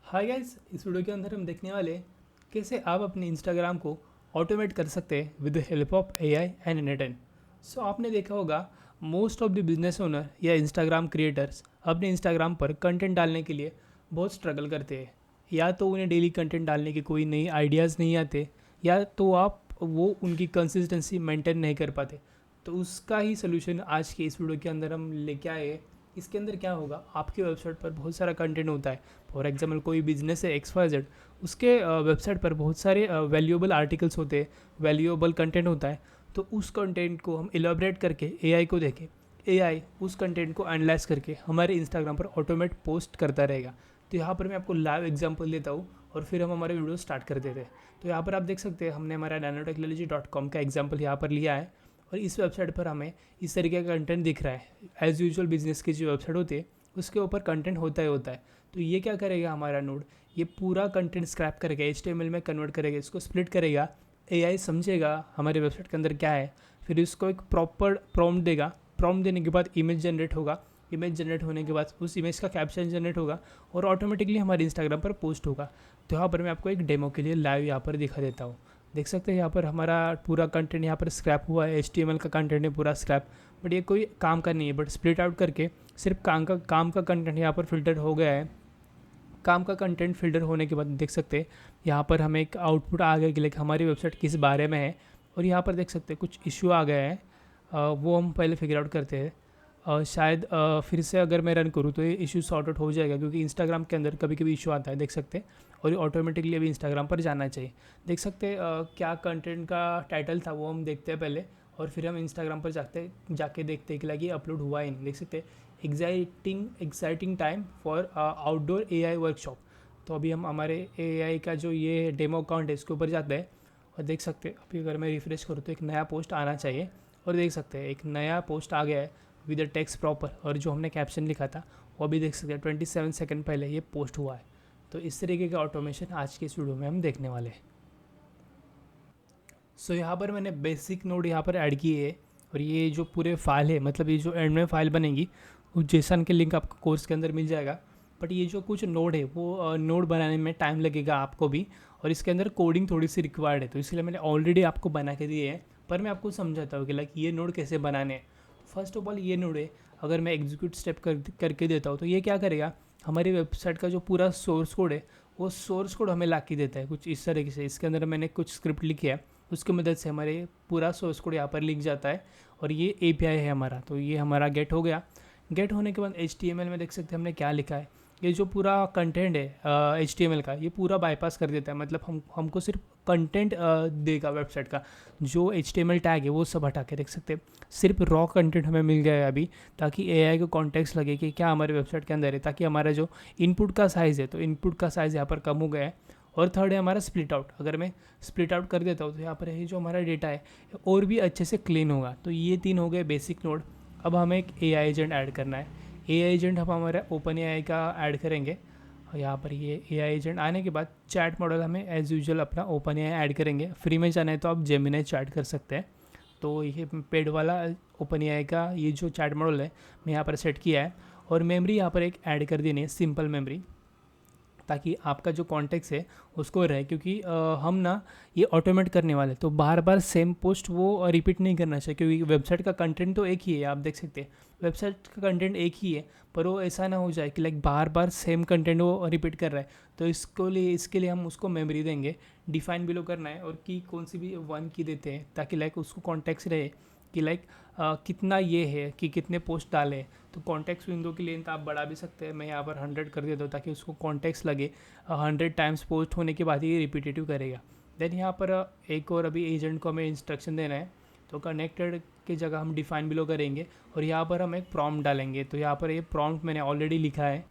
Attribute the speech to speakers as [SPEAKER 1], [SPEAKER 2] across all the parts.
[SPEAKER 1] Hi guys, इस video के अंदर हम देखने वाले हैं कैसे आप अपने इंस्टाग्राम को ऑटोमेट कर सकते हैं with the help of AI and N. So आपने देखा होगा most of the business owner या इंस्टाग्राम क्रिएटर्स अपने इंस्टाग्राम पर कंटेंट डालने के लिए बहुत स्ट्रगल करते हैं। या तो उन्हें डेली कंटेंट डालने के कोई नई आइडियाज़ नहीं आते, या तो आप वो उनकी कंसिस्टेंसी मेंटेन नहीं कर पाते। तो उसका ही सोल्यूशन आज के इस वीडियो के अंदर हम लेके आए हैं। इसके अंदर क्या होगा, आपके वेबसाइट पर बहुत सारा कंटेंट होता है। फॉर एग्जाम्पल कोई बिजनेस है XYZ, उसके वेबसाइट पर बहुत सारे वैल्यूएबल आर्टिकल्स होते हैं, वैल्यूएबल कंटेंट होता है। तो उस कंटेंट को हम इलाबरेट करके एआई को देखें, एआई उस कंटेंट को एनालाइज करके हमारे इंस्टाग्राम पर ऑटोमेट पोस्ट करता रहेगा। तो यहाँ पर मैं आपको लाइव एग्जांपल देता हूँ और फिर हम हमारे वीडियो स्टार्ट कर देते हैं। तो यहाँ पर आप देख सकते हैं हमने हमारा nanotechnology.com का एग्जाम्पल यहाँ पर लिया है और इस वेबसाइट पर हमें इस तरीके का कंटेंट दिख रहा है। एज़ यूजुअल बिजनेस की जो वेबसाइट होती है उसके ऊपर कंटेंट होता ही होता है। तो ये क्या करेगा, हमारा नोड ये पूरा कंटेंट स्क्रैप करेगा, HTML में कन्वर्ट करेगा, इसको स्प्लिट करेगा। एआई समझेगा हमारे वेबसाइट के अंदर क्या है, फिर इसको एक प्रॉपर प्रॉम्प्ट देगा। प्रॉम्प्ट देने के बाद इमेज जनरेट होगा, इमेज जनरेट होने के बाद उस इमेज का कैप्शन जनरेट होगा और ऑटोमेटिकली हमारे इंस्टाग्राम पर पोस्ट होगा। तो यहाँ पर मैं आपको एक डेमो के लिए लाइव यहाँ पर दिखा देता हूँ। देख सकते हैं यहाँ पर हमारा पूरा कंटेंट यहाँ पर स्क्रैप हुआ है, HTML का कंटेंट है पूरा स्क्रैप, बट ये कोई काम का नहीं है। बट स्प्लिट आउट करके सिर्फ काम का कंटेंट यहाँ पर फिल्टर हो गया है। काम का कंटेंट फिल्टर होने के बाद देख सकते हैं यहाँ पर हमें एक आउटपुट आ गया कि लाइक हमारी वेबसाइट किस बारे में है। और यहाँ पर देख सकते हैं कुछ इशू आ गया है, वो हम पहले फिगर आउट करते हैं। शायद फिर से अगर मैं रन करूँ तो ये इशू सॉर्ट आउट हो जाएगा, क्योंकि इंस्टाग्राम के अंदर कभी कभी इशू आता है, देख सकते हैं। और ये ऑटोमेटिकली अभी इंस्टाग्राम पर जाना चाहिए। देख सकते हैं क्या कंटेंट का टाइटल था वो हम देखते हैं पहले, और फिर हम इंस्टाग्राम पर जाके देखते हैं कि लाइक ये अपलोड हुआ ही नहीं। देख सकते हैं exciting time for outdoor AI workshop. तो अभी हम हमारे एआई का जो ये डेमो अकाउंट है इसके ऊपर जाते हैं और देख सकते हैं अभी अगर मैं रिफ्रेश करूँ तो एक नया पोस्ट आना चाहिए। और देख सकते हैं एक नया पोस्ट आ गया है विद द टेक्स्ट प्रॉपर, और जो हमने कैप्शन लिखा था वो भी देख सकते हैं 27 सेकंड पहले ये पोस्ट हुआ है। तो इस तरीके का ऑटोमेशन आज के इस वीडियो में हम देखने वाले हैं। सो यहाँ पर मैंने बेसिक नोड यहाँ पर ऐड की है, और ये जो पूरे फाइल है, मतलब ये जो एंड में फाइल बनेगी उस जेसन के लिंक आपको कोर्स के अंदर मिल जाएगा। बट ये जो कुछ नोड है वो नोड बनाने में टाइम लगेगा आपको भी, और इसके अंदर कोडिंग थोड़ी सी रिक्वायर्ड है। तो इसलिए मैंने ऑलरेडी आपको बना के दिए हैं, पर मैं आपको समझाता हूँ कि लाइक ये नोड कैसे बनाने हैं। फर्स्ट ऑफ ऑल ये नोड है, अगर मैं एग्जीक्यूट स्टेप करके देता हूँ तो ये क्या करेगा, हमारी वेबसाइट का जो पूरा सोर्स कोड है वो सोर्स कोड हमें ला के देता है कुछ इस तरीके से। इसके अंदर मैंने कुछ स्क्रिप्ट लिखी है, उसकी मदद से हमारे पूरा सोर्स कोड यहाँ पर लिख जाता है। और ये API है हमारा, तो ये हमारा गेट हो गया। गेट होने के बाद HTML में देख सकते हैं हमने क्या लिखा है। ये जो पूरा कंटेंट है HTML का, ये पूरा बाईपास कर देता है। मतलब हमको सिर्फ कंटेंट देगा वेबसाइट का, जो HTML टैग है वो सब हटा के देख सकते हैं सिर्फ रॉ कंटेंट हमें मिल गया है अभी, ताकि AI को कॉन्टेक्स्ट लगे कि क्या हमारे वेबसाइट के अंदर है, ताकि हमारा जो इनपुट का साइज़ है तो इनपुट का साइज़ यहाँ पर कम हो गया है। और थर्ड है हमारा स्प्लिट आउट। अगर मैं स्प्लिट आउट कर देता हूँ तो यहाँ पर ये जो हमारा डेटा है और भी अच्छे से क्लीन होगा। तो ये 3 हो गए बेसिक नोड। अब हमें एक AI एजेंट ऐड करना है। AI एजेंट हम हमारा OpenAI का ऐड करेंगे। और यहाँ पर ये AI एजेंट आने के बाद चैट मॉडल हमें एज़ यूजुअल अपना OpenAI ऐड करेंगे। फ्री में जाना है तो आप जेमिनी चैट कर सकते हैं। तो ये पेड वाला OpenAI का ये जो चैट मॉडल है मैं यहाँ पर सेट किया है। और मेमोरी यहाँ पर एक ऐड कर देनी है, सिंपल मेमोरी, ताकि आपका जो कॉन्टेक्स्ट है उसको रहे। क्योंकि हम ना ये ऑटोमेट करने वाले, तो बार बार सेम पोस्ट वो रिपीट नहीं करना चाहिए, क्योंकि वेबसाइट का कंटेंट तो एक ही है। आप देख सकते हैं वेबसाइट का कंटेंट एक ही है, पर वो ऐसा ना हो जाए कि लाइक बार बार सेम कंटेंट वो रिपीट कर रहा है। तो इसके लिए हम उसको मेमोरी देंगे, डिफाइन बिलो करना है, और की कौन सी भी 1 की देते हैं, ताकि लाइक उसको कॉन्टेक्स्ट रहे कि लाइक कितना ये है कि कितने पोस्ट डाले। तो कॉन्टेक्स्ट विंडो की लेंथ आप बढ़ा भी सकते हैं। मैं यहाँ पर 100 कर देता हूँ ताकि उसको कॉन्टेक्स्ट लगे। 100 टाइम्स पोस्ट होने के बाद ही रिपीटेटिव करेगा। देन यहाँ पर एक और अभी एजेंट को हमें इंस्ट्रक्शन देना है। तो कनेक्टेड की जगह हम डिफाइन बिलो करेंगे और यहाँ पर हम एक प्रॉम्प्ट डालेंगे। तो यहाँ पर ये प्रॉम्प्ट मैंने ऑलरेडी लिखा है।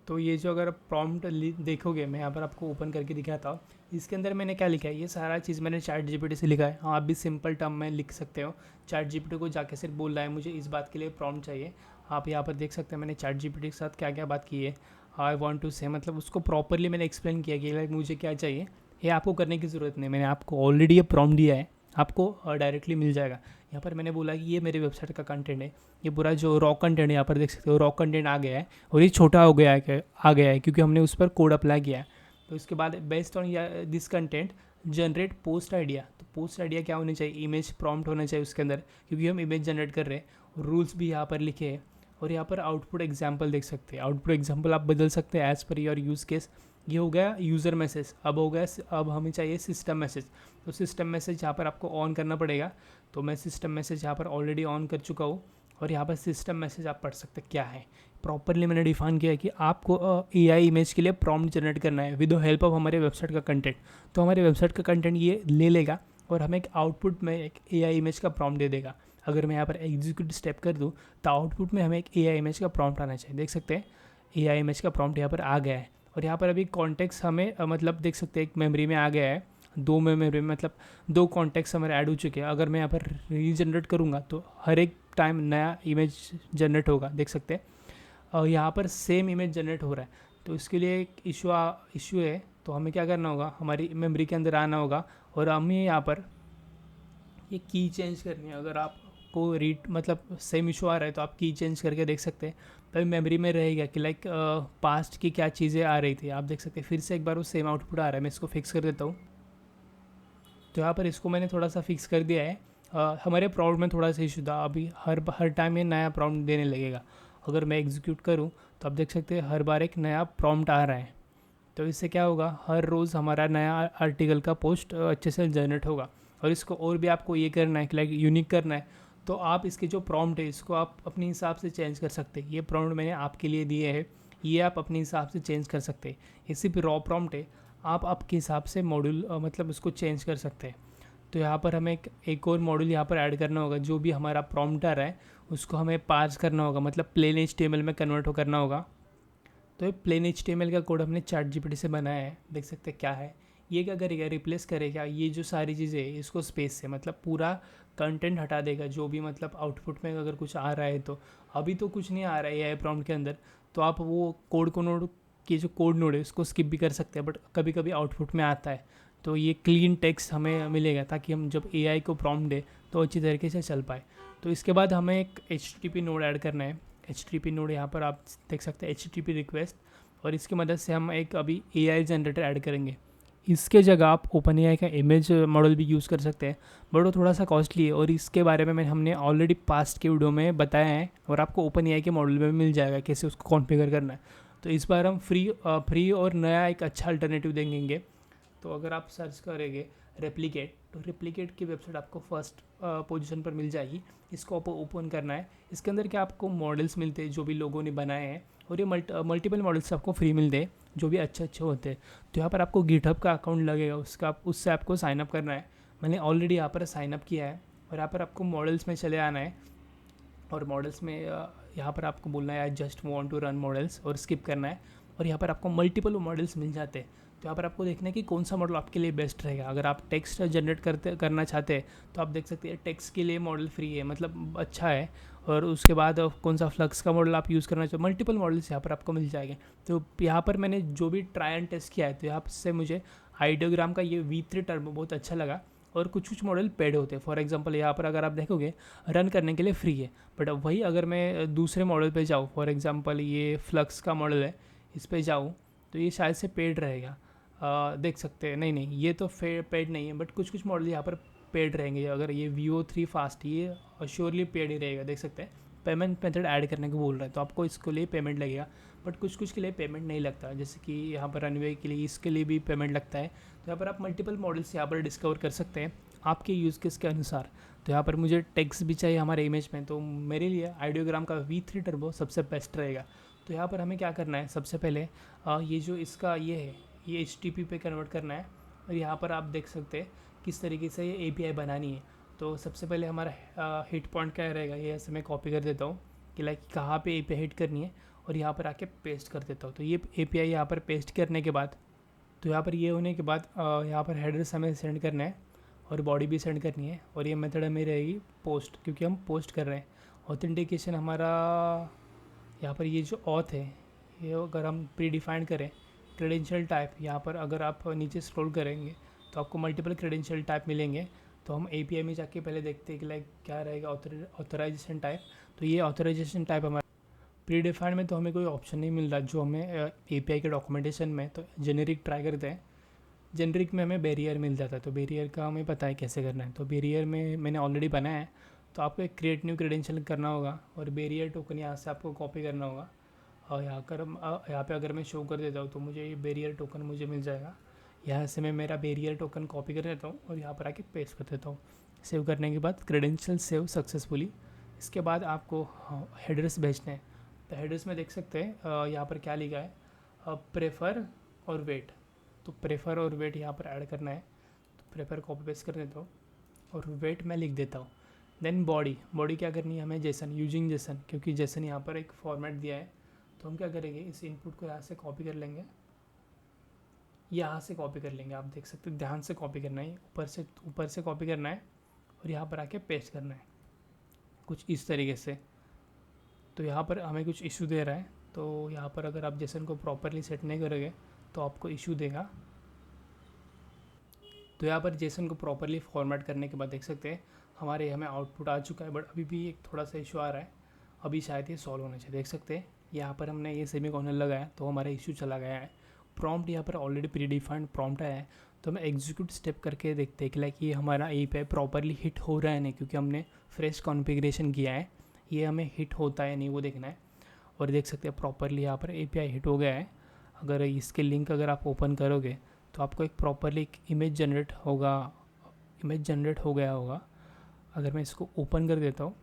[SPEAKER 1] तो ये जो अगर प्रॉम्प्ट देखोगे, मैं यहाँ पर आपको ओपन करके दिखाता हूँ। इसके अंदर मैंने क्या लिखा है, ये सारा चीज़ मैंने ChatGPT से लिखा है। हाँ, आप भी सिंपल टर्म में लिख सकते हो। ChatGPT को जाके सिर्फ बोल रहा है मुझे इस बात के लिए प्रॉम्प्ट चाहिए। आप यहाँ पर देख सकते हैं मैंने ChatGPT के साथ क्या क्या बात की है। आई वॉन्ट टू से, मतलब उसको प्रॉपरली मैंने एक्सप्लेन किया कि लाइक मुझे क्या चाहिए। ये आपको करने की ज़रूरत नहीं, मैंने आपको ऑलरेडी ये प्रॉम्प्ट दिया है। आपको डायरेक्टली मिल जाएगा। यहाँ पर मैंने बोला कि ये मेरे वेबसाइट का कंटेंट है, ये पूरा जो रॉ कंटेंट है यहाँ पर देख सकते हो, रॉ कंटेंट आ गया है और ये छोटा हो गया है, आ गया है क्योंकि हमने उस पर कोड अप्लाई किया है। तो इसके बाद based on this content generate post idea. तो पोस्ट आइडिया क्या होनी चाहिए, इमेज प्रॉम्प्ट होना चाहिए उसके अंदर, क्योंकि हम इमेज जनरेट कर रहे हैं। रूल्स भी यहाँ पर लिखे हैं और यहाँ पर आउटपुट एग्जाम्पल देख सकते हैं। आउटपुट एग्जाम्पल आप बदल सकते हैं as per your use case. ये हो गया यूज़र मैसेज। अब हो गया, अब हमें चाहिए सिस्टम मैसेज। तो सिस्टम मैसेज यहाँ पर आपको ऑन करना पड़ेगा। तो मैं सिस्टम मैसेज यहाँ पर ऑलरेडी ऑन कर चुका हूँ और यहाँ पर सिस्टम मैसेज आप पढ़ सकते क्या है। प्रॉपरली मैंने डिफाइन किया है कि आपको AI इमेज के लिए प्रॉम्प्ट जनरेट करना है विद द हेल्प ऑफ हमारे वेबसाइट का कंटेंट। तो हमारे वेबसाइट का कंटेंट ये ले लेगा और हमें एक आउटपुट में एक AI इमेज का प्रॉम्प्ट दे देगा। अगर मैं यहाँ पर एग्जीक्यूट स्टेप कर दूँ तो आउटपुट में हमें एक AI इमेज का प्रॉम्प्ट आना चाहिए। देख सकते हैं AI इमेज का प्रॉम्प्ट यहाँ पर आ गया है और यहाँ पर अभी कॉन्टेक्स्ट हमें मतलब देख सकते हैं एक मेमोरी में आ गया है, दो मेमोरी में मतलब दो कॉन्टेक्स्ट हमारे ऐड हो चुके हैं। अगर मैं यहाँ पर रीजनरेट करूँगा तो हर एक टाइम नया इमेज जनरेट होगा, देख सकते हैं। और यहाँ पर सेम इमेज जनरेट हो रहा है। तो इसके लिए एक इशू है। तो हमें क्या करना होगा, हमारी मेमोरी के अंदर आना होगा और हमें यहाँ पर ये की चेंज करनी है। अगर आपको रीड मतलब सेम इशू आ रहा है तो आप की चेंज करके देख सकते हैं, तभी मेमोरी में रहेगा कि लाइक पास्ट की क्या चीज़ें आ रही थी। आप देख सकते हैं फिर से एक बार वो सेम आउटपुट आ रहा है। मैं इसको फिक्स कर देता हूँ। तो यहाँ पर इसको मैंने थोड़ा सा फिक्स कर दिया है। हमारे प्रॉम्प्ट में थोड़ा सा इशू था, अभी हर टाइम ये नया प्रॉम्प्ट देने लगेगा। अगर मैं एग्जीक्यूट करूँ तो आप देख सकते हैं हर बार एक नया प्रॉम्प्ट आ रहा है। तो इससे क्या होगा, हर रोज़ हमारा नया आर्टिकल का पोस्ट अच्छे से जनरेट होगा। और इसको और भी आपको ये करना है कि लाइक यूनिक करना है, तो आप इसके जो प्रॉम्प्ट है इसको आप अपने हिसाब से चेंज कर सकते हैं। ये प्रॉम्प्ट मैंने आपके लिए दिए हैं, ये आप अपने हिसाब से चेंज कर सकते हैं। ये सिर्फ रॉ प्रॉम्प्ट है, आप आपके हिसाब से मॉड्यूल मतलब उसको चेंज कर सकते हैं। तो यहाँ पर हमें एक और मॉड्यूल यहाँ पर ऐड करना होगा। जो भी हमारा प्रॉम्प्ट आ रहा है उसको हमें पार्स करना होगा, मतलब प्लेन HTML में कन्वर्ट करना होगा। तो ये प्लेन HTML का कोड हमने ChatGPT से बनाया है, देख सकते हैं क्या है। ये क्या करेगा, रिप्लेस करेगा ये जो सारी चीज़ें है इसको स्पेस से, मतलब पूरा कंटेंट हटा देगा जो भी मतलब आउटपुट में अगर कुछ आ रहा है। तो अभी तो कुछ नहीं आ रहा है AI प्रॉम्प्ट के अंदर, तो आप वो कोड को नोड की जो कोड नोड है उसको स्किप भी कर सकते हैं, बट कभी कभी आउटपुट में आता है। तो ये क्लीन टेक्स्ट हमें मिलेगा ताकि हम जब AI को प्रॉम्प्ट दे तो अच्छी तरीके से चल पाए। तो इसके बाद हमें एक HTTP नोड ऐड करना है। HTTP नोड यहाँ पर आप देख सकते हैं HTTP रिक्वेस्ट, और इसकी मदद से हम एक अभी AI जनरेटर ऐड करेंगे। इसके जगह आप OpenAI का इमेज मॉडल भी यूज़ कर सकते हैं, बट वो थोड़ा सा कॉस्टली है और इसके बारे में हमने ऑलरेडी पास्ट के वीडियो में बताया है और आपको OpenAI के मॉडल में भी मिल जाएगा कैसे उसको कॉन्फ़िगर करना है। तो इस बार हम फ्री और नया एक अच्छा अल्टरनेटिव देंगे। तो अगर आप सर्च करेंगे रेप्लिकेट, तो रेप्लिकेट की वेबसाइट आपको फर्स्ट पोजीशन पर मिल जाएगी। इसको आपको ओपन करना है। इसके अंदर क्या आपको मॉडल्स मिलते हैं जो भी लोगों ने बनाए हैं, और ये मल्टीपल मॉडल्स आपको फ्री मिलते हैं जो भी अच्छे होते हैं। तो यहाँ पर आपको गिटहब का अकाउंट लगेगा, उससे आपको साइनअप करना है। मैंने ऑलरेडी यहाँ पर साइनअप किया है और यहाँ पर आपको मॉडल्स में चले आना है और मॉडल्स में यहाँ पर आपको बोलना है I just want to run models और स्किप करना है। और यहाँ पर आपको मल्टीपल मॉडल्स मिल जाते हैं। तो यहाँ पर आपको देखना है कि कौन सा मॉडल आपके लिए बेस्ट रहेगा। अगर आप टेक्स्ट जनरेट करना चाहते हैं तो आप देख सकते हैं टेक्स्ट के लिए मॉडल फ्री है, मतलब अच्छा है। और उसके बाद कौन सा फ्लक्स का मॉडल आप यूज़ करना चाहो, मल्टीपल मॉडल्स यहाँ पर आपको मिल जाएंगे। तो यहाँ पर मैंने जो भी ट्राई एंड टेस्ट किया है तो यहाँ से मुझे आइडियोग्राम का ये V3 टर्बो बहुत अच्छा लगा। और कुछ मॉडल पेड होते हैं। फॉर एग्जांपल यहाँ पर अगर आप देखोगे रन करने के लिए फ्री है, बट वही अगर मैं दूसरे मॉडल पे जाऊँ, फॉर एग्जांपल ये फ्लक्स का मॉडल है, इस पे जाऊँ तो ये शायद से पेड रहेगा। देख सकते हैं, नहीं ये तो पेड नहीं है, बट कुछ मॉडल यहाँ पर पेड रहेंगे। अगर ये VO3 फास्ट, ये श्योरली पेड ही रहेगा। देख सकते हैं पेमेंट मेथड ऐड करने को बोल रहा है, तो आपको इसके लिए पेमेंट लगेगा। बट कुछ के लिए पेमेंट नहीं लगता, जैसे कि यहाँ पर रनवे के लिए इसके लिए भी पेमेंट लगता है। तो यहाँ पर आप मल्टीपल मॉडल्स यहाँ पर डिस्कवर कर सकते हैं आपके यूज़ केस के अनुसार। तो यहाँ पर मुझे टेक्स्ट भी चाहिए हमारे इमेज में, तो मेरे लिए आइडियोग्राम का V3 टर्बो सबसे बेस्ट रहेगा। तो यहाँ पर हमें क्या करना है, सबसे पहले ये जो इसका ये है ये HTTP पे कन्वर्ट करना है। और यहाँ पर आप देख सकते हैं किस तरीके से ये API बनानी है। तो सबसे पहले हमारा हिट पॉइंट क्या रहेगा, ये ऐसे मैं कॉपी कर देता हूँ कि लाइक कहाँ पे API हिट करनी है, और यहाँ पर आके पेस्ट कर देता हूँ। तो ये API यहाँ पर पेस्ट करने के बाद, तो यहाँ पर ये होने के बाद यहाँ पर हेडर्स हमें सेंड करना है और बॉडी भी सेंड करनी है। और ये मेथड हमें रहेगी पोस्ट, क्योंकि हम पोस्ट कर रहे हैं। ऑथेंटिकेशन हमारा यहाँ पर ये जो ऑथ है, ये अगर हम प्री डिफाइंड करें क्रेडेंशियल टाइप, यहाँ पर अगर आप नीचे स्क्रॉल करेंगे तो आपको मल्टीपल क्रेडेंशियल टाइप मिलेंगे। तो हम API में जाके पहले देखते हैं कि लाइक क्या रहेगा ऑथराइजेशन टाइप। तो ये ऑथराइजेशन टाइप हमारा प्री डिफाइंड में तो हमें कोई ऑप्शन नहीं मिल रहा जो हमें API के डॉक्यूमेंटेशन में, तो जेनेरिक ट्राई करते हैं। जेनरिक में हमें बैरियर मिल जाता है, तो बैरियर का हमें पता है कैसे करना है। तो बैरियर में मैंने ऑलरेडी बनाया है, तो आपको एक क्रिएट न्यू क्रेडेंशियल करना होगा और बैरियर टोकन यहाँ से आपको कॉपी करना होगा। और यहाँ पे अगर मैं शो कर देता हूँ तो मुझे ये बैरियर टोकन मुझे मिल जाएगा। यहाँ से मैं मेरा बैरियर टोकन कॉपी कर देता हूँ और यहाँ पर आके पेस्ट कर देता हूँ। सेव करने के बाद क्रेडेंशियल सेव सक्सेसफुली। इसके बाद आपको हेडर्स भेजने हैं। तो हेडर्स में देख सकते हैं यहाँ पर क्या लिखा है, प्रेफर और वेट। तो प्रेफर और वेट यहाँ पर ऐड करना है, तो प्रेफर कॉपी पेस्ट कर देता हूँ और वेट मैं लिख देता हूँ। देन बॉडी क्या करनी है हमें, जेसन, यूजिंग जेसन, क्योंकि जेसन यहाँ पर एक फॉर्मेट दिया है। तो हम क्या करेंगे, इस इनपुट को यहाँ से कॉपी कर लेंगे, यहाँ से कॉपी कर लेंगे। आप देख सकते हैं, ध्यान से कॉपी करना है, ऊपर से कॉपी करना है और यहाँ पर आके पेस्ट करना है कुछ इस तरीके से। तो यहाँ पर हमें कुछ इशू दे रहा है, तो यहाँ पर अगर आप जेसन को प्रॉपरली सेट नहीं करोगे तो आपको इशू देगा। तो यहाँ पर जेसन को प्रॉपरली फॉर्मेट करने के बाद देख सकते हैं हमें आउटपुट आ चुका है, बट अभी भी एक थोड़ा सा इशू आ रहा है। अभी शायद ये सॉल्व होना चाहिए। देख सकते हैं यहाँ पर हमने ये सेमीकोलन लगाया तो हमारा इशू चला गया है। प्रॉम्प्ट यहाँ पर ऑलरेडी प्री डिफाइंड प्रॉम्प्ट आया है, तो हमें एग्जीक्यूट स्टेप करके देखते हैं कि लाइक ये हमारा API प्रॉपरली हिट हो रहा है नहीं, क्योंकि हमने फ्रेश कॉन्फ़िगरेशन किया है। ये हमें हिट होता है नहीं वो देखना है। और देख सकते हैं प्रॉपरली यहाँ पर API हिट हो गया है। अगर इसके लिंक अगर आप ओपन करोगे तो आपको एक प्रॉपरली एक इमेज जनरेट हो गया होगा। अगर मैं इसको ओपन कर देता हूँ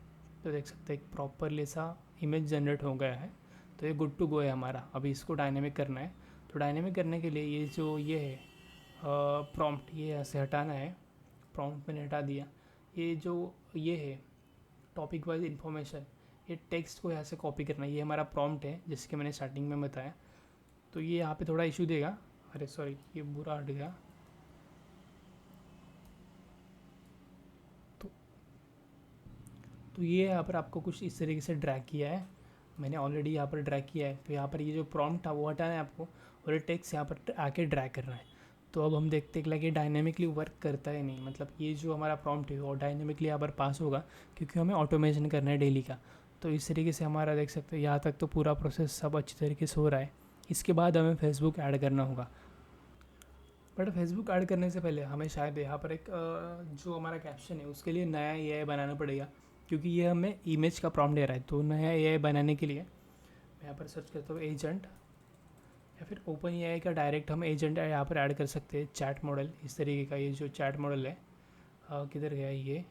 [SPEAKER 1] तो देख सकते हैं एक प्रॉपरली सा इमेज जनरेट हो गया है। तो ये गुड टू गो है हमारा। अभी इसको डायनेमिक करना है, तो डायनेमिक करने के लिए ये है प्रॉम्प्ट, ये ऐसे हटाना है। प्रॉम्प्ट मैंने हटा दिया। ये है टॉपिक वाइज इन्फॉर्मेशन, ये टेक्स्ट को यहाँ से कॉपी करना है। ये हमारा प्रॉम्प्ट है जिसके मैंने स्टार्टिंग में बताया। तो ये यहाँ पे थोड़ा इशू देगा, अरे सॉरी ये बुरा हट गया। तो ये यहाँ पर आपको कुछ इस तरीके से ड्रैग किया है, मैंने ऑलरेडी यहाँ पर ड्रैग किया है। तो यहाँ पर ये जो प्रॉम्प्ट था वो हटाना है आपको और ये टेक्स्ट यहाँ पर आके ड्रैग करना है। तो अब हम देखते हैं कि डायनेमिकली वर्क करता है नहीं, मतलब ये जो हमारा प्रॉम्प्ट है वो डायनेमिकली यहाँ पर पास होगा, क्योंकि हमें ऑटोमेशन करना है डेली का। तो इस तरीके से हमारा देख सकते हैं यहाँ तक तो पूरा प्रोसेस सब अच्छी तरीके से हो रहा है। इसके बाद हमें फेसबुक ऐड करना होगा, बट फेसबुक ऐड करने से पहले हमें शायद यहाँ पर एक जो हमारा कैप्शन है उसके लिए नया AI बनाना पड़ेगा, क्योंकि ये हमें इमेज का प्रॉम्प्ट दे रहा है। तो नया AI बनाने के लिए मैं यहाँ पर सर्च करता हूँ एजेंट, या फिर ओपन AI का डायरेक्ट हम एजेंट यहाँ पर ऐड कर सकते हैं। चैट मॉडल इस तरीके का, ये जो चैट मॉडल है किधर गया ये,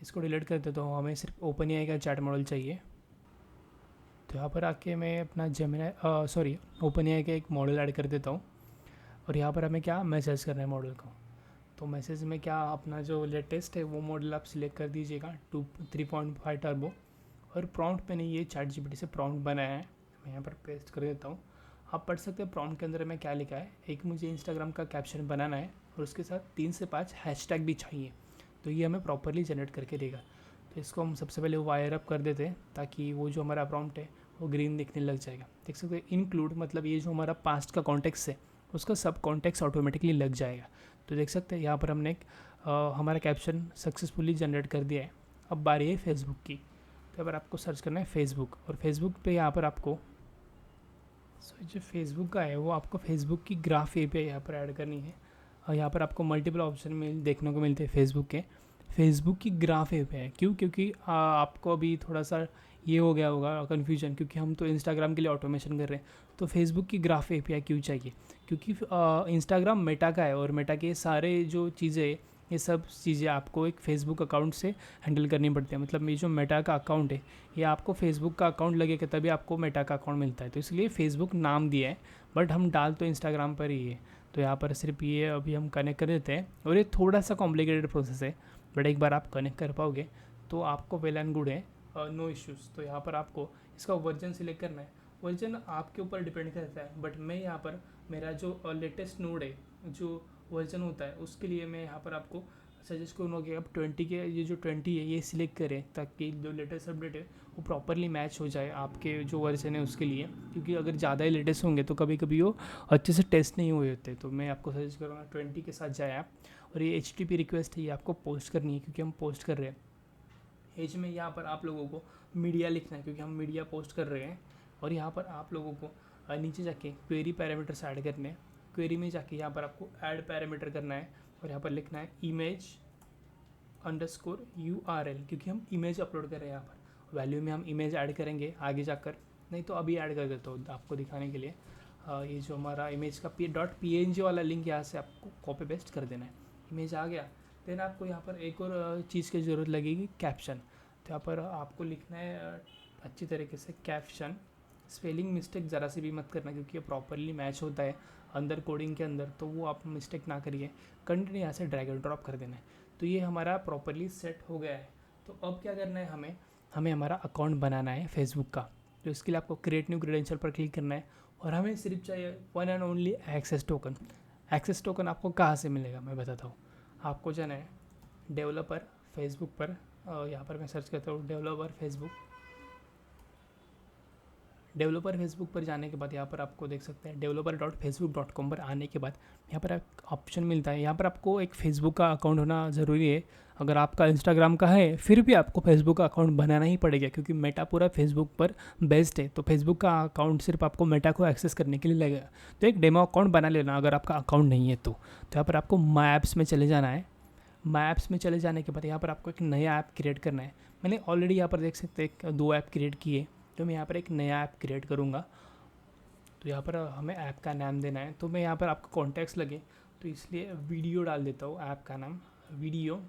[SPEAKER 1] इसको डिलीट कर देता हूँ। हमें सिर्फ ओपन AI का चैट मॉडल चाहिए। तो यहाँ पर आके मैं अपना जेमिनी ओपन AI का एक मॉडल ऐड कर देता हूँ और यहाँ पर हमें क्या मैसेज करना है मॉडल को। तो मैसेज में क्या अपना जो लेटेस्ट है वो मॉडल आप सिलेक्ट कर दीजिएगा 3.5 टर्बो। और प्रॉम्प्ट मैंने ये ChatGPT से प्रॉम्प्ट बनाया है, मैं यहाँ पर पेस्ट कर देता हूँ। आप पढ़ सकते हैं प्रॉम्प्ट के अंदर में क्या लिखा है। एक मुझे इंस्टाग्राम का कैप्शन बनाना है और उसके साथ 3 से 5 हैशटैग भी चाहिए, तो ये हमें प्रॉपरली जनरेट करके देगा। तो इसको हम सबसे पहले वायर अप कर देते हैं ताकि वो जो हमारा प्रॉम्प्ट है वो ग्रीन दिखने लग जाएगा। देख सकते हैं इंक्लूड, मतलब ये जो हमारा पास्ट का कॉन्टेक्स्ट है उसका सब कॉन्टेक्स्ट ऑटोमेटिकली लग जाएगा। तो देख सकते हैं यहाँ पर हमने हमारा कैप्शन सक्सेसफुली जनरेट कर दिया है। अब बारी है फेसबुक की। तो अगर आपको सर्च करना है फेसबुक, और फेसबुक पे यहाँ पर आपको जो फेसबुक का है वो आपको फेसबुक की ग्राफ API यहाँ पर ऐड करनी है। और यहाँ पर आपको मल्टीपल ऑप्शन देखने को मिलते हैं फेसबुक की ग्राफ API। क्यों? क्योंकि आपको अभी थोड़ा सा ये हो गया होगा कन्फ्यूजन, क्योंकि हम तो इंस्टाग्राम के लिए ऑटोमेशन कर रहे हैं। तो फेसबुक की ग्राफ API क्यों चाहिए? क्योंकि इंस्टाग्राम मेटा का है और मेटा के सारे जो चीज़ें, ये सब चीज़ें आपको एक फेसबुक अकाउंट से हैंडल करनी पड़ती है। मतलब ये जो मेटा का अकाउंट है ये आपको फेसबुक का अकाउंट लगेगा तभी आपको मेटा का अकाउंट मिलता है। तो इसलिए फेसबुक नाम दिया है, बट हम डाल तो इंस्टाग्राम पर ही है। तो यहाँ पर सिर्फ ये अभी हम कनेक्ट कर देते हैं, और ये थोड़ा सा कॉम्प्लिकेटेड प्रोसेस है, बट एक बार आप कनेक्ट कर पाओगे तो आपको वेल एंड गुड है, नो इश्यूज़। तो यहाँ पर आपको इसका वर्जन सिलेक्ट करना है। वर्जन आपके ऊपर डिपेंड करता है, बट मैं यहाँ पर मेरा जो लेटेस्ट नोड है, जो वर्जन होता है, उसके लिए मैं यहाँ पर आपको सजेस्ट करूँगा कि आप 20 के ये जो 20 है ये सिलेक्ट करें, ताकि जो लेटेस्ट अपडेट है वो प्रॉपरली मैच हो जाए आपके जो वर्जन है उसके लिए, क्योंकि अगर ज़्यादा ही लेटेस्ट होंगे तो कभी कभी वो अच्छे से टेस्ट नहीं हुए होते। तो मैं आपको सजेस्ट करूँगा 20 के साथ जाए आप। और ये HTTP रिक्वेस्ट है, ये आपको पोस्ट करनी है क्योंकि हम पोस्ट कर रहे हैं। एज में यहाँ पर आप लोगों को मीडिया लिखना है क्योंकि हम मीडिया पोस्ट कर रहे हैं। और यहाँ पर आप लोगों को नीचे जाके क्वेरी पैरामीटर्स ऐड करने हैं। क्वेरी में जाके यहाँ पर आपको ऐड पैरामीटर करना है और यहाँ पर लिखना है इमेज अंडरस्कोर URL, क्योंकि हम इमेज अपलोड कर रहे हैं। यहाँ पर वैल्यू में हम इमेज ऐड करेंगे आगे जाकर, नहीं तो अभी ऐड कर देता हूँ आपको दिखाने के लिए। ये जो हमारा इमेज का .png वाला लिंक यहाँ से आपको कॉपी पेस्ट कर देना है। इमेज आ गया, देन आपको यहाँ पर एक और चीज़ की ज़रूरत लगेगी, कैप्शन। तो यहाँ पर आपको लिखना है अच्छी तरीके से कैप्शन। स्पेलिंग मिस्टेक ज़रा सी भी मत करना क्योंकि ये प्रॉपरली मैच होता है अंदर कोडिंग के अंदर, तो वो आप मिस्टेक ना करिए। कंटेंट यहाँ से ड्रैग एंड ड्रॉप कर देना है। तो ये हमारा प्रॉपरली सेट हो गया है। तो अब क्या करना है, हमें हमारा अकाउंट बनाना है फेसबुक का। तो इसके लिए आपको क्रिएट न्यू क्रेडेंशियल पर क्लिक करना है और हमें सिर्फ चाहिए one and only access token. Access token आपको कहाँ से मिलेगा मैं बताता हूँ। आपको जाना है डेवलपर फेसबुक पर, यहाँ पर मैं सर्च करता हूँ डेवलपर फेसबुक पर जाने के बाद यहाँ पर आपको देख सकते हैं developer.facebook.com पर आने के बाद यहाँ पर ऑप्शन मिलता है। यहाँ पर आपको एक फेसबुक का अकाउंट होना ज़रूरी है। अगर आपका इंस्टाग्राम का है फिर भी आपको फेसबुक का अकाउंट बनाना ही पड़ेगा क्योंकि मेटा पूरा फेसबुक पर बेस्ड है। तो फेसबुक का अकाउंट सिर्फ आपको मेटा को एक्सेस करने के लिए लगेगा। तो एक डेमो अकाउंट बना लेना अगर आपका अकाउंट नहीं है तो। यहाँ पर आपको माई ऐप्स में चले जाना है। माई ऐप्स में चले जाने के बाद यहाँ पर आपको एक नया ऐप क्रिएट करना है। मैंने ऑलरेडी यहाँ पर देख सकते हैं 2 ऐप क्रिएट किए, तो मैं यहाँ पर एक नया ऐप क्रिएट करूँगा। तो यहाँ पर हमें ऐप का नाम देना है। तो मैं यहाँ पर आपको कॉन्टेक्स्ट लगे तो इसलिए वीडियो डाल देता हूँ, ऐप का नाम वीडियो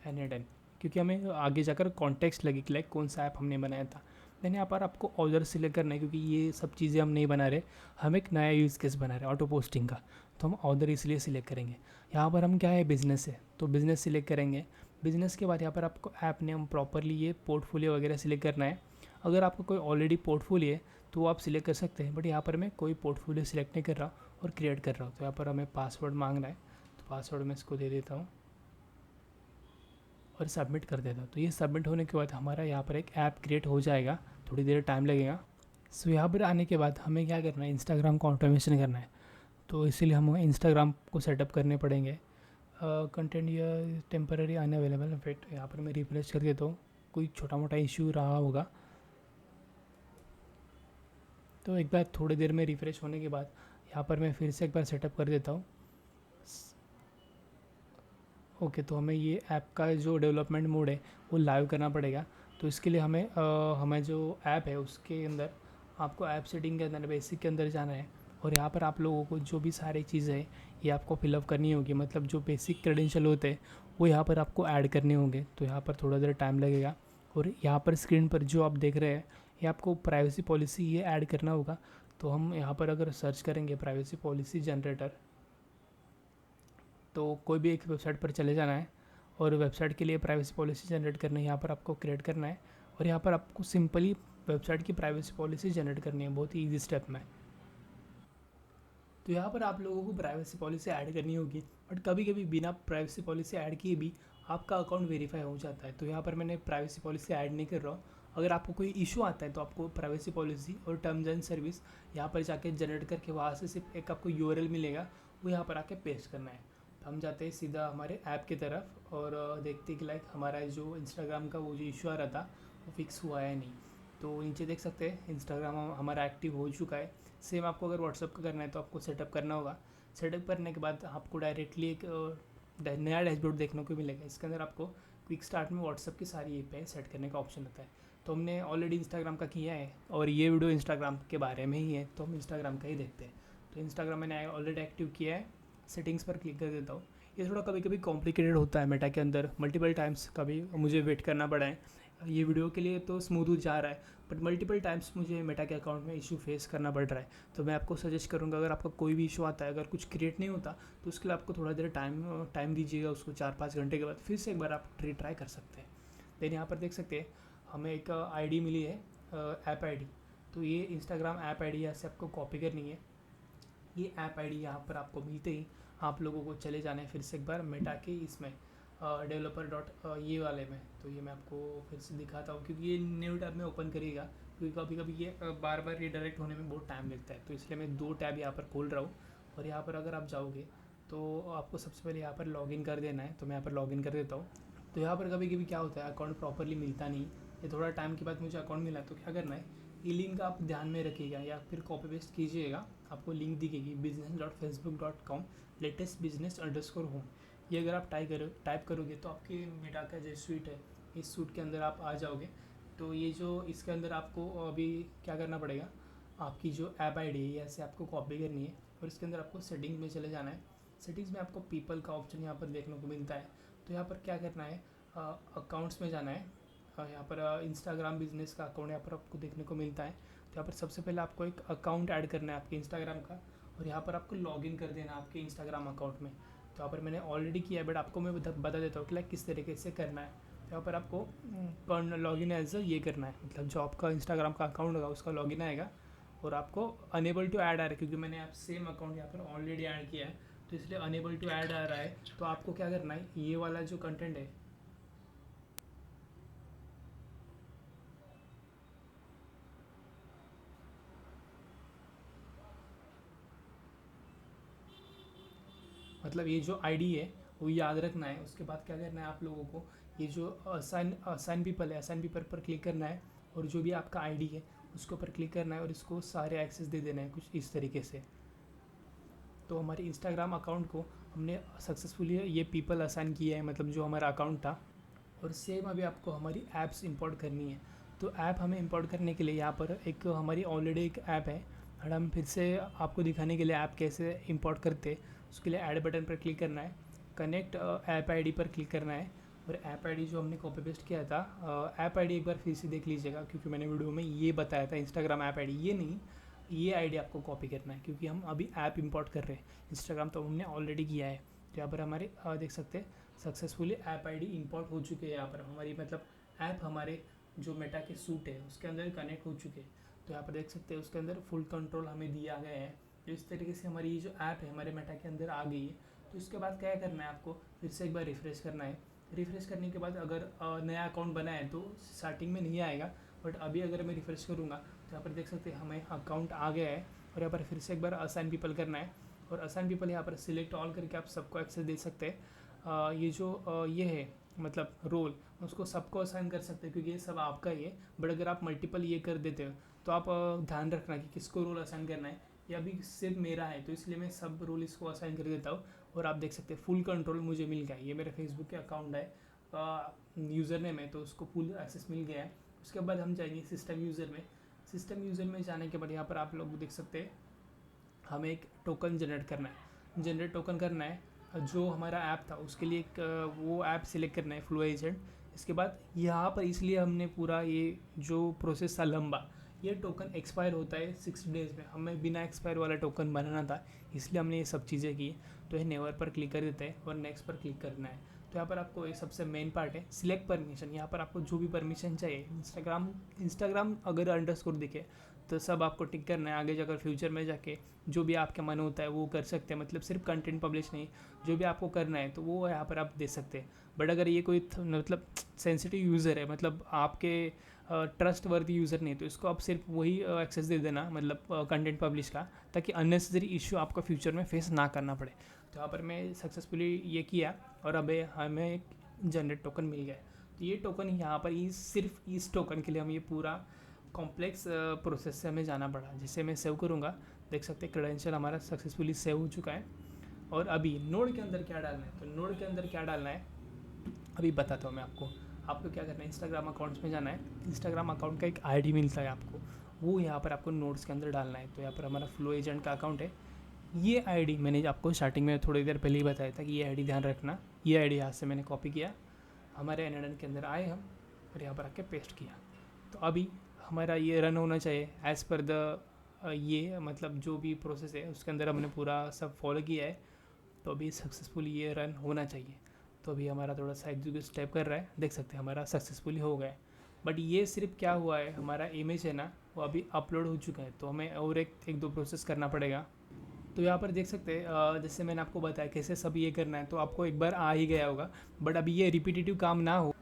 [SPEAKER 1] NADN, क्योंकि हमें आगे जाकर कॉन्टेक्स्ट लगे कि लाइक कौन सा ऐप हमने बनाया था। देन यहाँ पर आपको ऑर्डर सिलेक्ट करना है क्योंकि ये सब चीज़ें हम नहीं बना रहे, हम एक नया यूज़ केस बना रहे हैं ऑटो पोस्टिंग का। तो हम ऑर्डर इसलिए सिलेक्ट करेंगे। यहाँ पर हम क्या है, बिज़नेस है तो बिज़नेस सिलेक्ट करेंगे। बिज़नेस के बाद यहाँ पर आपको ऐप नेम प्रॉपरली ये पोर्टफोलियो वगैरह सिलेक्ट करना है। अगर आपको कोई ऑलरेडी पोर्टफोलियो है तो आप सिलेक्ट कर सकते हैं, बट यहाँ पर मैं कोई पोर्टफोलियो सिलेक्ट नहीं कर रहा और क्रिएट कर रहा हूँ। तो यहाँ पर हमें पासवर्ड मांगना है, तो पासवर्ड मैं इसको दे देता हूँ और सबमिट कर देता हूँ। तो ये सबमिट होने के बाद हमारा यहाँ पर एक ऐप क्रिएट हो जाएगा, थोड़ी देर टाइम लगेगा। सो यहाँ पर आने के बाद हमें क्या करना है, इंस्टाग्राम को ऑटोमेशन करना है। तो इसीलिए हमें इंस्टाग्राम को सेटअप करने पड़ेंगे। कंटेंट या टेम्पररी अनअवेलेबल इफेक्ट, यहाँ पर मैं रिफ्रेश कर देता हूँ, कोई छोटा मोटा इशू रहा होगा। तो एक बार थोड़ी देर में रिफ़्रेश होने के बाद यहाँ पर मैं फिर से एक बार सेटअप कर देता हूँ। ओके, तो हमें ये ऐप का जो डेवलपमेंट मोड है वो लाइव करना पड़ेगा। तो इसके लिए हमें जो ऐप है उसके अंदर आपको ऐप सेटिंग के अंदर बेसिक के अंदर जाना है और यहाँ पर आप लोगों को जो भी सारी चीज़ें हैं ये आपको फिलअप करनी होगी। मतलब जो बेसिक क्रेडेंशियल होते हैं वो यहाँ पर आपको ऐड करने होंगे। तो यहाँ पर थोड़ा देर टाइम लगेगा और यहाँ पर स्क्रीन पर जो आप देख रहे हैं ये आपको प्राइवेसी पॉलिसी ये ऐड करना होगा। तो हम यहाँ पर अगर सर्च करेंगे प्राइवेसी पॉलिसी जनरेटर, तो कोई भी एक वेबसाइट पर चले जाना है और वेबसाइट के लिए प्राइवेसी पॉलिसी जनरेट करना है, यहाँ पर आपको क्रिएट करना है और यहाँ पर आपको सिंपली वेबसाइट की प्राइवेसी पॉलिसी जनरेट करनी है, बहुत ही ईजी स्टेप में। तो यहाँ पर आप लोगों को प्राइवेसी पॉलिसी ऐड करनी होगी, बट कभी कभी बिना प्राइवेसी पॉलिसी ऐड किए भी आपका अकाउंट वेरीफाई हो जाता है। तो यहाँ पर मैंने प्राइवेसी पॉलिसी ऐड नहीं कर रहा हूँ। अगर आपको कोई इशू आता है तो आपको प्राइवेसी पॉलिसी और टर्म्स एंड सर्विस यहाँ पर जाके जनरेट करके वहाँ से सिर्फ एक आपको URL मिलेगा, वो यहाँ पर आके पेस्ट करना है। तो हम जाते हैं सीधा हमारे ऐप की तरफ और देखते हैं कि लाइक हमारा जो इंस्टाग्राम का वो जो इशू आ रहा था वो फिक्स हुआ है नहीं। तो नीचे देख सकते हैं इंस्टाग्राम हमारा एक्टिव हो चुका है। सेम आपको अगर व्हाट्सअप का करना है तो आपको सेटअप करना होगा। सेटअप करने के बाद आपको डायरेक्टली एक नया डैशबोर्ड देखने को मिलेगा। इसके अंदर आपको क्विक स्टार्ट में व्हाट्सअप की सारी एपीआई सेट करने का ऑप्शन होता है। तो हमने ऑलरेडी इंस्टाग्राम का किया है और ये वीडियो इंस्टाग्राम के बारे में ही है, तो हम इंस्टाग्राम का ही देखते हैं। तो इंस्टाग्राम मैंने ऑलरेडी एक्टिव किया है, सेटिंग्स पर क्लिक कर देता हूँ। ये थोड़ा कभी कभी कॉम्प्लिकेटेड होता है मेटा के अंदर, मल्टीपल टाइम्स कभी मुझे वेट करना पड़ा है। ये वीडियो के लिए तो स्मूथ जा रहा है, बट मल्टीपल टाइम्स मुझे मेटा के अकाउंट में इशू फेस करना पड़ रहा है। तो मैं आपको सजेस्ट करूँगा अगर आपका कोई भी इशू आता है, अगर कुछ क्रिएट नहीं होता तो उसके लिए आपको थोड़ा देर टाइम दीजिएगा, उसको 4-5 घंटे के बाद फिर से एक बार आप ट्राई कर सकते हैं। देन यहाँ पर देख सकते हैं हमें एक ID मिली है, ऐप ID। तो ये इंस्टाग्राम ऐप ID यहाँ से आपको कॉपी करनी है। ये ऐप ID यहाँ पर आपको मिलते ही आप लोगों को चले जाना है फिर से एक बार मेटा के इसमें डेवलपर डॉट ये वाले में। तो ये मैं आपको फिर से दिखाता हूँ, क्योंकि ये न्यू टैब में ओपन करिएगा, क्योंकि कभी कभी ये बार बार रीडायरेक्ट होने में बहुत टाइम लगता है। तो इसलिए मैं 2 टैब यहाँ पर खोल रहा हूँ। और यहाँ पर अगर आप जाओगे तो आपको सबसे पहले यहाँ पर लॉगिन कर देना है। तो मैं यहाँ पर लॉगिन कर देता हूँ। तो यहाँ पर कभी कभी क्या होता है, अकाउंट प्रॉपरली मिलता नहीं। ये थोड़ा टाइम के बाद मुझे अकाउंट मिला, तो क्या करना है, ये लिंक आप ध्यान में रखिएगा या फिर कॉपी पेस्ट कीजिएगा। आपको लिंक दिखेगी business.facebook.com latest business_home। ये अगर आप टाइप करोगे तो आपके मेटा का जो सूट है, इस सूट के अंदर आप आ जाओगे। तो ये जो इसके अंदर आपको अभी क्या करना पड़ेगा, आपकी जो ऐप आईडी है ऐसे आपको कॉपी करनी है और इसके अंदर आपको सेटिंग में चले जाना है। सेटिंग्स में आपको पीपल का ऑप्शन यहाँ पर देखने को मिलता है। तो यहाँ पर क्या करना है, अकाउंट्स में जाना है। यहाँ पर इंस्टाग्राम बिजनेस का अकाउंट यहाँ पर आपको देखने को मिलता है। तो यहाँ पर सबसे पहले आपको एक अकाउंट ऐड करना है आपके इंस्टाग्राम का, और यहाँ पर आपको लॉगिन कर देना है आपके इंस्टाग्राम अकाउंट में। तो यहाँ पर मैंने ऑलरेडी किया है, बट आपको मैं बता देता हूँ कि लाइक किस तरीके से करना है। तो यहाँ पर आपको लॉगिन एज ये करना है, मतलब जो आपका इंस्टाग्राम का अकाउंट होगा उसका लॉगिन आएगा और आपको अनेबल टू ऐड आ रहा है, क्योंकि मैंने आप सेम अकाउंट यहाँ पर ऑलरेडी ऐड किया है, तो इसलिए अनेबल टू ऐड आ रहा है। तो आपको क्या करना है, ये वाला जो कंटेंट है, मतलब ये जो आईडी है वो याद रखना है। उसके बाद क्या करना है आप लोगों को, ये जो असाइन पीपल है, असाइन पीपल पर क्लिक करना है और जो भी आपका आईडी है उसके ऊपर क्लिक करना है और इसको सारे एक्सेस दे देना है कुछ इस तरीके से। तो हमारे इंस्टाग्राम अकाउंट को हमने सक्सेसफुली ये पीपल असाइन किया है, मतलब जो हमारा अकाउंट था। और सेम अभी आपको हमारी ऐप्स इंपोर्ट करनी है। तो ऐप हमें इंपोर्ट करने के लिए यहाँ पर एक हमारी ऑलरेडी एक ऐप है, और हम फिर से आपको दिखाने के लिए ऐप कैसे इंपोर्ट करते, उसके लिए ऐड बटन पर क्लिक करना है, कनेक्ट ऐप आईडी पर क्लिक करना है। और ऐप आईडी जो हमने कॉपी पेस्ट किया था, ऐप आईडी एक बार फिर से देख लीजिएगा, क्योंकि मैंने वीडियो में ये बताया था इंस्टाग्राम ऐप आईडी, ये नहीं, ये आईडी आपको कॉपी करना है, क्योंकि हम अभी ऐप इंपोर्ट कर रहे हैं। इंस्टाग्राम तो हमने ऑलरेडी किया है। तो यहाँ पर हमारे देख सकते हैं सक्सेसफुली ऐप आईडी इंपोर्ट हो चुके हैं। यहाँ पर हमारी मतलब ऐप हमारे जो मेटा के सूट है उसके अंदर कनेक्ट हो चुके हैं। तो यहाँ पर देख सकते हैं उसके अंदर फुल कंट्रोल हमें दिया गया है। तो इस तरीके से हमारी ये जो ऐप है हमारे मेटा के अंदर आ गई है। तो इसके बाद क्या करना है, आपको फिर से एक बार रिफ़्रेश करना है। रिफ़्रेश करने के बाद अगर नया अकाउंट बना है तो स्टार्टिंग में नहीं आएगा, बट अभी अगर मैं रिफ़्रेश करूँगा तो यहाँ पर देख सकते हैं हमें अकाउंट आ गया है। और यहाँ पर फिर से एक बार असाइन पीपल करना है, और असाइन पीपल यहाँ पर सिलेक्ट ऑल करके आप सबको एक्सेस दे सकते हैं। ये जो ये है मतलब रोल, उसको सबको असाइन कर सकते हैं, क्योंकि ये सब आपका ही है। बट अगर आप मल्टीपल ये कर देते हो तो आप ध्यान रखना कि किसको रोल असाइन करना है। ये अभी सिर्फ मेरा है, तो इसलिए मैं सब रोल इसको असाइन कर देता हूँ। और आप देख सकते हैं फुल कंट्रोल मुझे मिल गया है। ये मेरे फेसबुक के अकाउंट है, यूज़र नेम है, तो उसको फुल एक्सेस मिल गया है। उसके बाद हम जाएंगे सिस्टम यूज़र में। सिस्टम यूज़र में जाने के बाद यहाँ पर आप लोग देख सकते हैं हमें एक टोकन जनरेट करना है, जनरेट टोकन करना है। जो हमारा ऐप था उसके लिए एक वो ऐप सिलेक्ट करना है, फ्लो एजेंट। इसके बाद यहाँ पर इसलिए हमने पूरा ये जो प्रोसेस था लंबा, ये टोकन एक्सपायर होता है 6 डेज़ में, हमें बिना एक्सपायर वाला टोकन बनाना था, इसलिए हमने ये सब चीज़ें की। तो ये नेवर पर क्लिक कर देते हैं और नेक्स्ट पर क्लिक करना है। तो यहाँ पर आपको ये सबसे मेन पार्ट है सिलेक्ट परमिशन। यहाँ पर आपको जो भी परमिशन चाहिए, इंस्टाग्राम अगर अंडरस्कोर दिखे तो सब आपको टिक करना है। आगे जाकर फ्यूचर में जाके जो भी आपका मन होता है वो कर सकते हैं, मतलब सिर्फ कंटेंट पब्लिश नहीं, जो भी आपको करना है तो वो यहाँ पर आप दे सकते हैं। बट अगर ये कोई मतलब सेंसिटिव यूज़र है, मतलब आपके ट्रस्ट वर्दी यूज़र नहीं, तो इसको आप सिर्फ वही एक्सेस दे देना, मतलब कंटेंट पब्लिश का, ताकि अननेसेसरी इशू आपको फ्यूचर में फेस ना करना पड़े। तो यहाँ पर मैं सक्सेसफुली ये किया और अब हमें एक जनरेट टोकन मिल गया है। तो ये टोकन यहाँ पर सिर्फ इस टोकन के लिए हम ये पूरा कॉम्प्लेक्स प्रोसेस से हमें जाना पड़ा। जिसे मैं सेव करूँगा, देख सकते हैं क्रेडेंशियल हमारा सक्सेसफुली सेव हो चुका है। और अभी नोड के अंदर क्या डालना है, तो नोड के अंदर क्या डालना है अभी बताता हूँ मैं आपको। आपको क्या करना है, इंस्टाग्राम अकाउंट्स में जाना है। इंस्टाग्राम अकाउंट का एक आईडी मिलता है आपको, वो यहाँ पर आपको नोट्स के अंदर डालना है। तो यहाँ पर हमारा फ्लो एजेंट का अकाउंट है। ये आईडी मैंने आपको स्टार्टिंग में थोड़ी देर पहले ही बताया था कि ये आईडी ध्यान रखना। ये आईडी यहाँ से मैंने कॉपी किया, हमारे एनएडन के अंदर आए हम, और यहाँ पर आके पेस्ट किया। तो अभी हमारा ये रन होना चाहिए एज़ पर द ये मतलब जो भी प्रोसेस है उसके अंदर हमने पूरा सब फॉलो किया है। तो अभी सक्सेसफुली ये रन होना चाहिए। तो अभी हमारा थोड़ा सा एग्जीक्यूट स्टेप कर रहा है, देख सकते हैं हमारा सक्सेसफुली हो गया है। बट ये सिर्फ क्या हुआ है, हमारा इमेज है ना वो अभी अपलोड हो चुका है, तो हमें और एक दो प्रोसेस करना पड़ेगा। तो यहाँ पर देख सकते हैं जैसे मैंने आपको बताया कैसे सब ये करना है, तो आपको एक बार आ ही गया होगा। बट अभी ये रिपीटेटिव काम ना हो,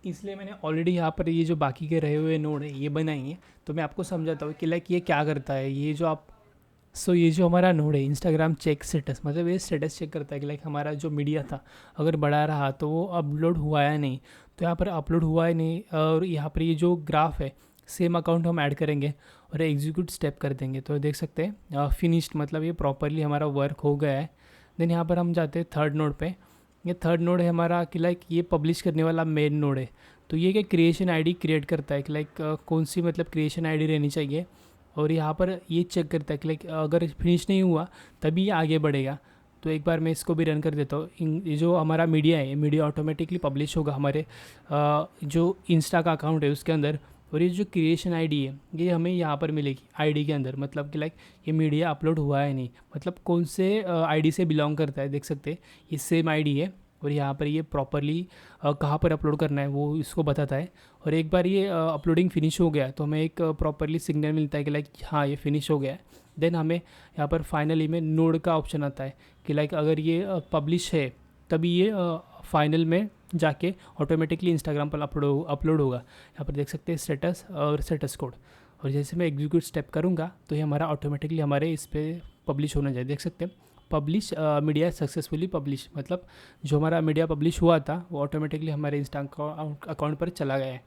[SPEAKER 1] इसलिए मैंने ऑलरेडी यहाँ पर ये जो बाकी के रहे हुए नोड है ये बनाई है। तो मैं आपको समझाता हूँ कि लाइक ये क्या करता है। ये जो आप ये जो हमारा नोड है इंस्टाग्राम चेक स्टेटस, मतलब ये स्टेटस चेक करता है कि लाइक हमारा जो मीडिया था अगर बढ़ा रहा तो वो अपलोड हुआ है नहीं। तो यहाँ पर अपलोड हुआ है नहीं, और यहाँ पर ये जो ग्राफ है सेम अकाउंट हम ऐड करेंगे और एग्जीक्यूट स्टेप कर देंगे। तो देख सकते हैं फिनिश्ड, मतलब ये प्रॉपरली हमारा वर्क हो गया है। देन यहाँ पर हम जाते हैं थर्ड नोड पे। ये थर्ड नोड है हमारा कि लाइक ये पब्लिश करने वाला मेन नोड है। तो ये क्या क्रिएशन आईडी क्रिएट करता है कि लाइक कौन सी मतलब क्रिएशन आईडी रहनी चाहिए, और यहाँ पर ये चेक करता है कि लाइक अगर फिनिश नहीं हुआ तभी ये आगे बढ़ेगा। तो एक बार मैं इसको भी रन कर देता हूँ। ये जो हमारा मीडिया है, ये मीडिया ऑटोमेटिकली पब्लिश होगा हमारे जो इंस्टा का अकाउंट है उसके अंदर। और ये जो क्रिएशन आईडी है ये हमें यहाँ पर मिलेगी आईडी के अंदर, मतलब कि लाइक ये मीडिया अपलोड हुआ है नहीं, मतलब कौन से आईडी से बिलोंग करता है। देख सकते हैं ये सेम आईडी है, और यहाँ पर ये प्रॉपरली कहाँ पर अपलोड करना है वो इसको बताता है। और एक बार ये अपलोडिंग फिनिश हो गया तो हमें एक प्रॉपरली सिग्नल मिलता है कि लाइक हाँ ये फिनिश हो गया है। देन हमें यहाँ पर फाइनली में नोड का ऑप्शन आता है कि लाइक अगर ये पब्लिश है तभी ये फाइनल में जाके ऑटोमेटिकली इंस्टाग्राम पर अपलोड होगा। यहाँ पर देख सकते हैं स्टेटस और स्टेटस कोड, और जैसे मैं एग्जीक्यूट स्टेप करूँगा तो ये हमारा ऑटोमेटिकली हमारे इस पर पब्लिश होना चाहिए। देख सकते हैं पब्लिश मीडिया सक्सेसफुली पब्लिश, मतलब जो हमारा मीडिया पब्लिश हुआ था वो ऑटोमेटिकली हमारे इंस्टा अकाउंट पर चला गया है।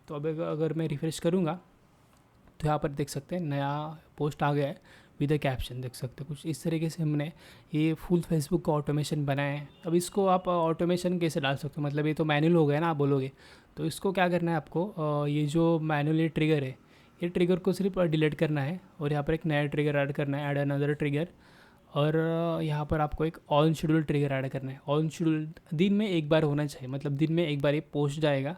[SPEAKER 1] तो अब अगर मैं रिफ्रेश करूँगा तो यहाँ पर देख सकते हैं नया पोस्ट आ गया है विद अ कैप्शन। देख सकते हैं कुछ इस तरीके से हमने ये फुल फेसबुक का ऑटोमेशन बनाया है। अब इसको आप ऑटोमेशन कैसे डाल सकते हो, मतलब ये तो मैनुअल हो गया ना आप बोलोगे। तो इसको क्या करना है आपको, ये जो मैनुअल ये ट्रिगर है, ये ट्रिगर को सिर्फ डिलीट करना है और यहाँ पर एक नया ट्रिगर ऐड करना है, ऐड अनदर ट्रिगर। और यहाँ पर आपको एक ऑन शेड्यूल ट्रिगर ऐड करना है। ऑन शेड्यूल दिन में एक बार होना चाहिए, मतलब दिन में एक बार ये पोस्ट जाएगा।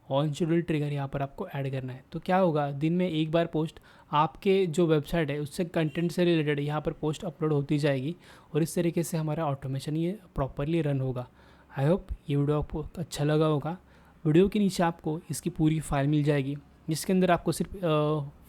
[SPEAKER 1] ऑन शेड्यूल ट्रिगर यहाँ पर आपको ऐड करना है। तो क्या होगा, दिन में एक बार पोस्ट आपके जो वेबसाइट है उससे कंटेंट से रिलेटेड यहाँ पर पोस्ट अपलोड होती जाएगी, और इस तरीके से हमारा ऑटोमेशन ये प्रॉपरली रन होगा। आई होप ये वीडियो आपको अच्छा लगा होगा। वीडियो के नीचे आपको इसकी पूरी फाइल मिल जाएगी, जिसके अंदर आपको सिर्फ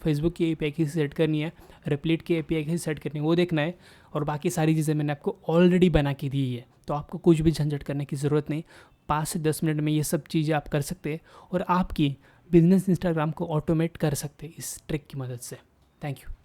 [SPEAKER 1] फेसबुक की API कैसे सेट करनी है, रेप्लिट की API कैसे सेट करनी है वो देखना है, और बाकी सारी चीज़ें मैंने आपको ऑलरेडी बना के दी है। तो आपको कुछ भी झंझट करने की ज़रूरत नहीं, 5 से 10 मिनट में ये सब चीज़ें आप कर सकते हैं और आपकी बिजनेस इंस्टाग्राम को ऑटोमेट कर सकते हैं इस ट्रिक की मदद से। Thank you.